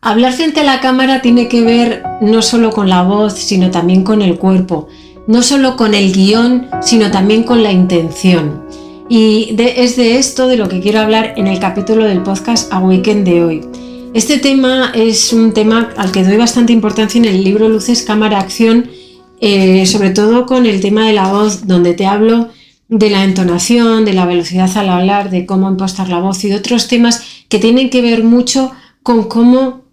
Hablar frente a la cámara tiene que ver no solo con la voz, sino también con el cuerpo, no solo con el guión, sino también con la intención. Es de esto de lo que quiero hablar en el capítulo del podcast Awaken de hoy. Este tema es un tema al que doy bastante importancia en el libro Luces, Cámara, Acción, sobre todo con el tema de la voz, donde te hablo de la entonación, de la velocidad al hablar, de cómo impostar la voz y de otros temas que tienen que ver mucho con cómo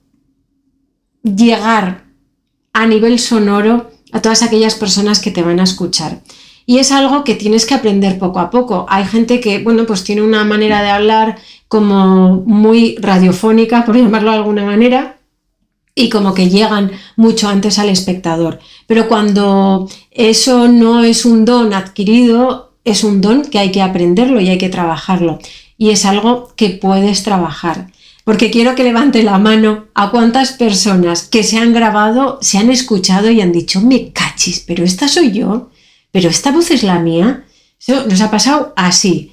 llegar a nivel sonoro a todas aquellas personas que te van a escuchar. Y es algo que tienes que aprender poco a poco. Hay gente que, pues tiene una manera de hablar como muy radiofónica, por llamarlo de alguna manera, y como que llegan mucho antes al espectador. Pero cuando eso no es un don adquirido, es un don que hay que aprenderlo y hay que trabajarlo. Y es algo que puedes trabajar. Porque quiero que levante la mano a cuántas personas que se han grabado, se han escuchado y han dicho, me cachis, pero esta soy yo, pero esta voz es la mía. Eso nos ha pasado así.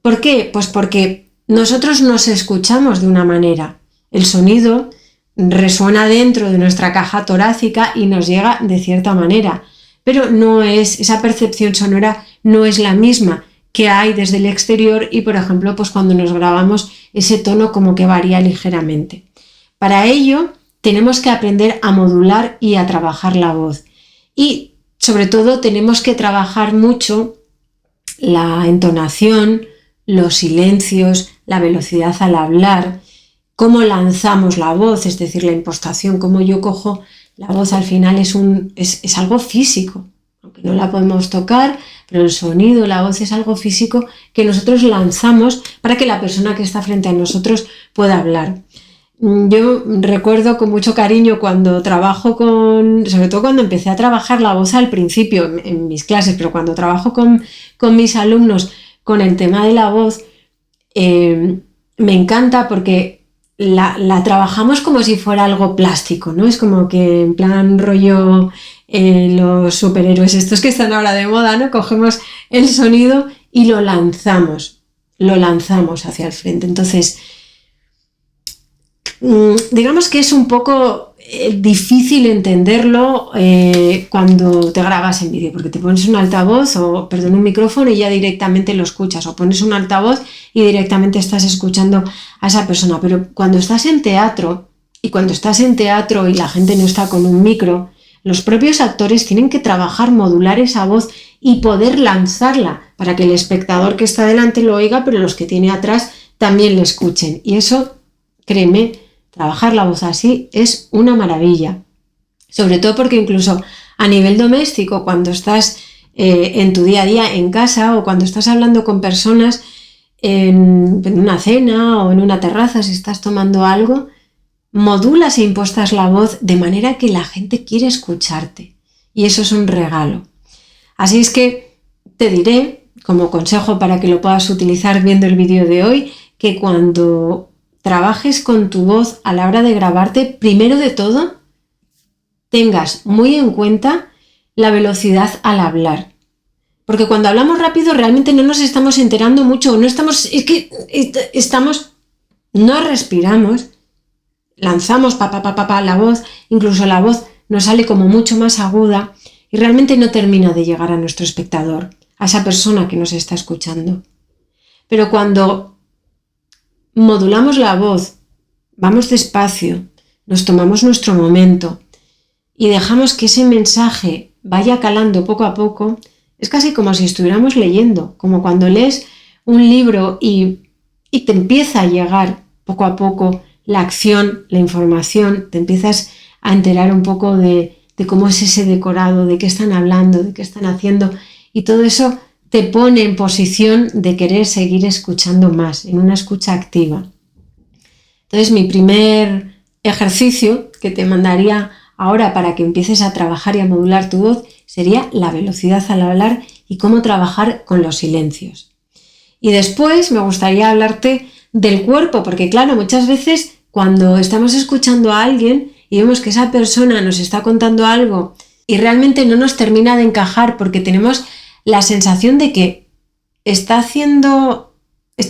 ¿Por qué? Pues porque nosotros nos escuchamos de una manera. El sonido resuena dentro de nuestra caja torácica y nos llega de cierta manera. Pero no es, esa percepción sonora no es la misma que hay desde el exterior y, por ejemplo, pues cuando nos grabamos ese tono como que varía ligeramente. Para ello tenemos que aprender a modular y a trabajar la voz y sobre todo tenemos que trabajar mucho la entonación, los silencios, la velocidad al hablar, cómo lanzamos la voz, es decir, la impostación, cómo yo cojo la voz al final es algo físico, aunque no la podemos tocar, pero el sonido, la voz es algo físico que nosotros lanzamos para que la persona que está frente a nosotros pueda hablar. Yo recuerdo con mucho cariño cuando trabajo sobre todo cuando empecé a trabajar la voz al principio en mis clases, pero cuando trabajo con mis alumnos con el tema de la voz, me encanta porque la trabajamos como si fuera algo plástico, ¿no? Es como que en plan rollo los superhéroes estos que están ahora de moda, ¿no? Cogemos el sonido y lo lanzamos hacia el frente. Entonces, digamos que es un poco difícil entenderlo cuando te grabas en vídeo, porque te pones un altavoz un micrófono y ya directamente lo escuchas, o pones un altavoz y directamente estás escuchando a esa persona. Pero cuando estás en teatro y la gente no está con un micro, los propios actores tienen que trabajar, modular esa voz y poder lanzarla para que el espectador que está delante lo oiga, pero los que tiene atrás también lo escuchen. Y eso, créeme, trabajar la voz así es una maravilla. Sobre todo porque incluso a nivel doméstico, cuando estás en tu día a día en casa o cuando estás hablando con personas en una cena o en una terraza, si estás tomando algo, modulas e impostas la voz de manera que la gente quiere escucharte. Y eso es un regalo. Así es que te diré, como consejo para que lo puedas utilizar viendo el vídeo de hoy, que cuando trabajes con tu voz a la hora de grabarte, primero de todo, tengas muy en cuenta la velocidad al hablar. Porque cuando hablamos rápido realmente no nos estamos enterando mucho, no respiramos, lanzamos la voz, incluso la voz nos sale como mucho más aguda y realmente no termina de llegar a nuestro espectador, a esa persona que nos está escuchando. Pero cuando modulamos la voz, vamos despacio, nos tomamos nuestro momento y dejamos que ese mensaje vaya calando poco a poco, es casi como si estuviéramos leyendo, como cuando lees un libro y te empieza a llegar poco a poco la acción, la información, te empiezas a enterar un poco de cómo es ese decorado, de qué están hablando, de qué están haciendo, y todo eso te pone en posición de querer seguir escuchando más, en una escucha activa. Entonces, mi primer ejercicio que te mandaría ahora para que empieces a trabajar y a modular tu voz sería la velocidad al hablar y cómo trabajar con los silencios. Y después me gustaría hablarte del cuerpo, porque claro, muchas veces cuando estamos escuchando a alguien y vemos que esa persona nos está contando algo y realmente no nos termina de encajar porque tenemos la sensación de que está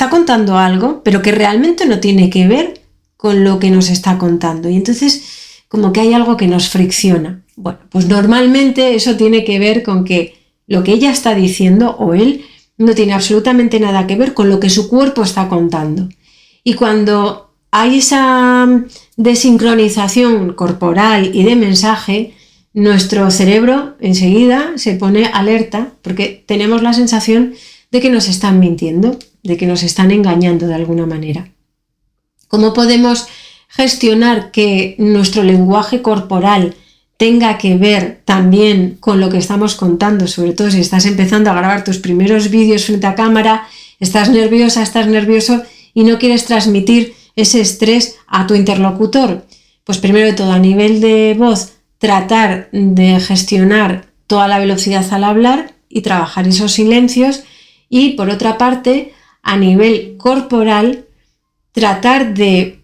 contando algo, pero que realmente no tiene que ver con lo que nos está contando. Y entonces como que hay algo que nos fricciona. Bueno, pues normalmente eso tiene que ver con que lo que ella está diciendo o él no tiene absolutamente nada que ver con lo que su cuerpo está contando. Y cuando hay esa desincronización corporal y de mensaje, nuestro cerebro enseguida se pone alerta porque tenemos la sensación de que nos están mintiendo, de que nos están engañando de alguna manera. ¿Cómo podemos gestionar que nuestro lenguaje corporal tenga que ver también con lo que estamos contando? Sobre todo si estás empezando a grabar tus primeros vídeos frente a cámara, estás nerviosa, estás nervioso y no quieres transmitir ese estrés a tu interlocutor. Pues primero de todo, a nivel de voz, tratar de gestionar toda la velocidad al hablar y trabajar esos silencios. Y por otra parte, a nivel corporal, tratar de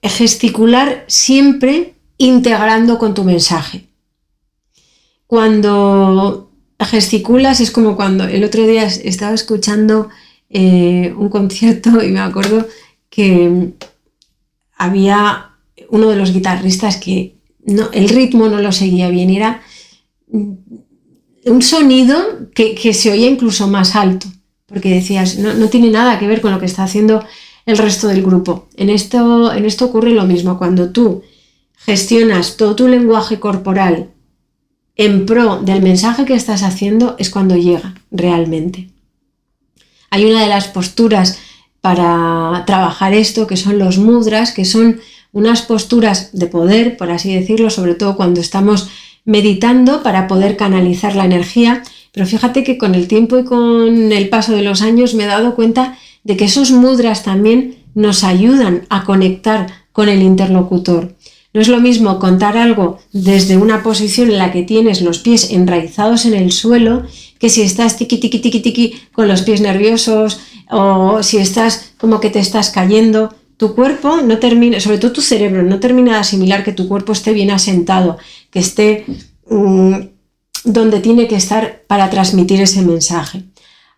gesticular siempre integrando con tu mensaje. Cuando gesticulas es como cuando el otro día estaba escuchando un concierto y me acuerdo que había uno de los guitarristas que el ritmo no lo seguía bien, era un sonido que se oía incluso más alto, porque decías, no tiene nada que ver con lo que está haciendo el resto del grupo. En esto ocurre lo mismo. Cuando tú gestionas todo tu lenguaje corporal en pro del mensaje que estás haciendo, es cuando llega realmente. Hay una de las posturas para trabajar esto, que son los mudras, que son unas posturas de poder, por así decirlo, sobre todo cuando estamos meditando para poder canalizar la energía. Pero fíjate que con el tiempo y con el paso de los años me he dado cuenta de que esos mudras también nos ayudan a conectar con el interlocutor. No es lo mismo contar algo desde una posición en la que tienes los pies enraizados en el suelo que si estás tiqui tiqui tiqui tiqui con los pies nerviosos o si estás como que te estás cayendo. Tu cuerpo no termina, sobre todo tu cerebro, no termina de asimilar que tu cuerpo esté bien asentado, que esté donde tiene que estar para transmitir ese mensaje.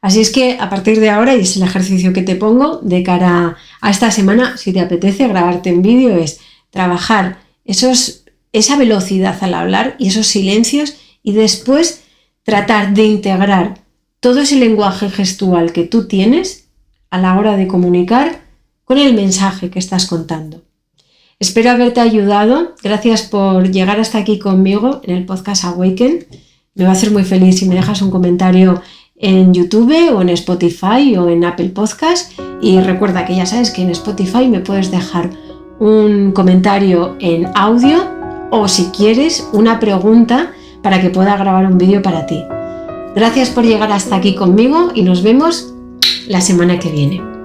Así es que a partir de ahora, y es el ejercicio que te pongo de cara a esta semana, si te apetece grabarte en vídeo, es trabajar esa velocidad al hablar y esos silencios y después tratar de integrar todo ese lenguaje gestual que tú tienes a la hora de comunicar con el mensaje que estás contando. Espero haberte ayudado. Gracias por llegar hasta aquí conmigo en el podcast Awaken. Me va a hacer muy feliz si me dejas un comentario en YouTube o en Spotify o en Apple Podcast. Y recuerda que ya sabes que en Spotify me puedes dejar un comentario en audio o si quieres una pregunta para que pueda grabar un vídeo para ti. Gracias por llegar hasta aquí conmigo y nos vemos la semana que viene.